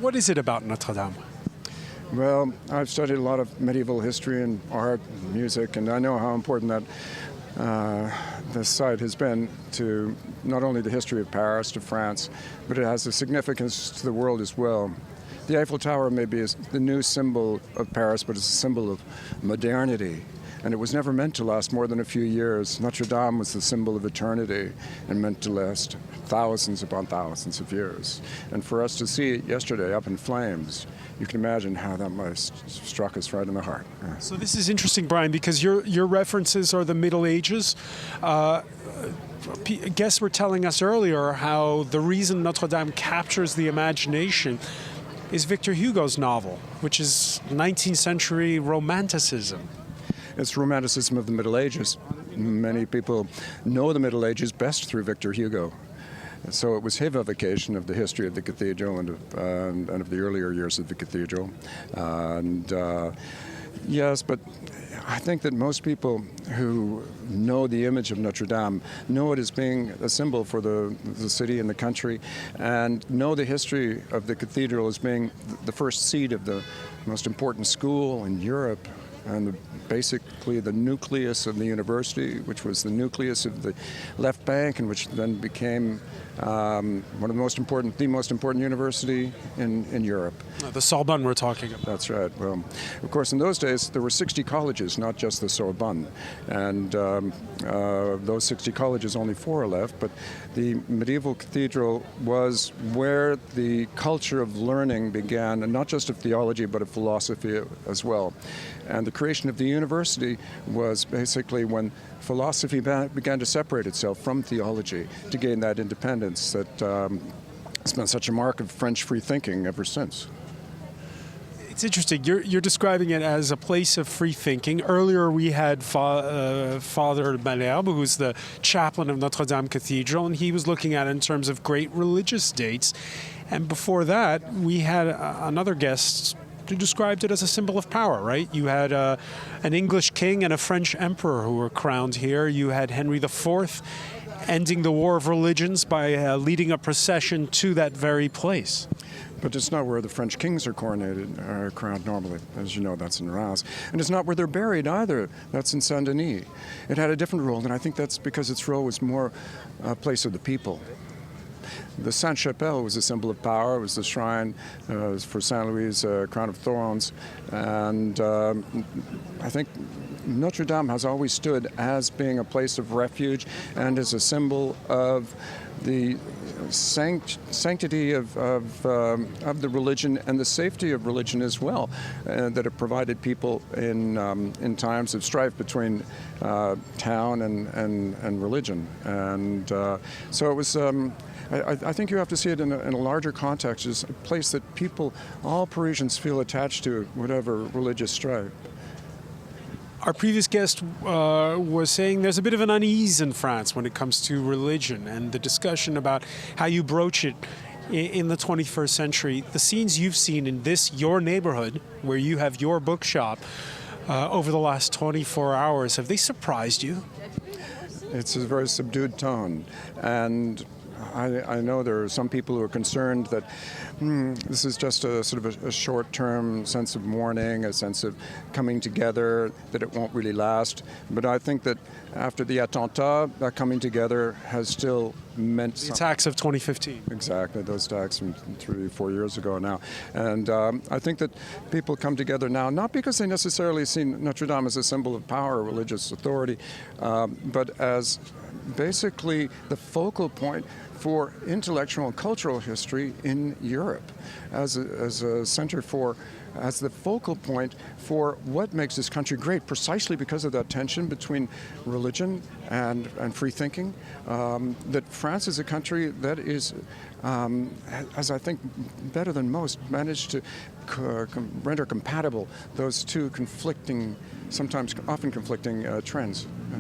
What is it about Notre Dame? Well, I've studied a lot of medieval history and art and music, and I know how important that this site has been to not only the history of Paris, to France, but it has a significance to the world as well. The Eiffel Tower may be the new symbol of Paris, but it's a symbol of modernity. And it was never meant to last more than a few years. Notre Dame was the symbol of eternity and meant to last thousands upon thousands of years. And for us to see it yesterday up in flames, you can imagine how that must have struck us right in the heart. Yeah. So this is interesting, Brian, because your references are the Middle Ages. Guests were telling us earlier how the reason Notre Dame captures the imagination is Victor Hugo's novel, which is 19th century romanticism. It's romanticism of the Middle Ages. Many people know the Middle Ages best through Victor Hugo. So it was his evocation of the history of the cathedral and of the earlier years of the cathedral. Yes, but I think that most people who know the image of Notre Dame know it as being a symbol for the city and the country, and know the history of the cathedral as being the first seat of the most important school in Europe, and basically the nucleus of the university, which was the nucleus of the left bank, and which then became one of the most important university in Europe. The Sorbonne we're talking about. That's right. Well, of course, in those days there were 60 colleges, not just the Sorbonne, and those 60 colleges, only 4 are left. But the medieval cathedral was where the culture of learning began, and not just of theology, but of philosophy as well. And the creation of the university was basically when philosophy began to separate itself from theology to gain that independence that has been such a mark of French free thinking ever since. It's interesting. You're describing it as a place of free thinking. Earlier we had Father Malherbe, who's the chaplain of Notre Dame Cathedral, and he was looking at it in terms of great religious dates. And before that, we had another guest who described it as a symbol of power, right? You had an English king and a French emperor who were crowned here. You had Henry IV ending the War of Religions by leading a procession to that very place. But it's not where the French kings are crowned normally. As you know, that's in Reims. And it's not where they're buried either. That's in Saint-Denis. It had a different role, and I think that's because its role was more a place of the people. The Sainte-Chapelle was a symbol of power. It was the shrine for Saint Louis' crown of thorns. And I think Notre Dame has always stood as being a place of refuge and as a symbol of the sanctity of the religion and the safety of religion as well, that it provided people in times of strife between town and religion. And so it was. I think you have to see it in a larger context as a place that people, all Parisians, feel attached to, whatever religious strife. Our previous guest was saying there's a bit of an unease in France when it comes to religion and the discussion about how you broach it in the 21st century. The scenes you've seen in your neighborhood, where you have your bookshop, over the last 24 hours, have they surprised you? It's a very subdued tone, and I know there are some people who are concerned that this is just a sort of a short-term sense of mourning, a sense of coming together, that it won't really last. But I think that after the attentat, that coming together has still meant the attacks of 2015. Exactly, those attacks from 3-4 years ago now. And I think that people come together now, not because they necessarily see Notre Dame as a symbol of power or religious authority, but as basically the focal point for intellectual and cultural history in Europe, as a center for, as the focal point for what makes this country great, precisely because of that tension between religion and free thinking. That France is a country that is, as I think better than most, managed to render compatible those two conflicting, often conflicting trends.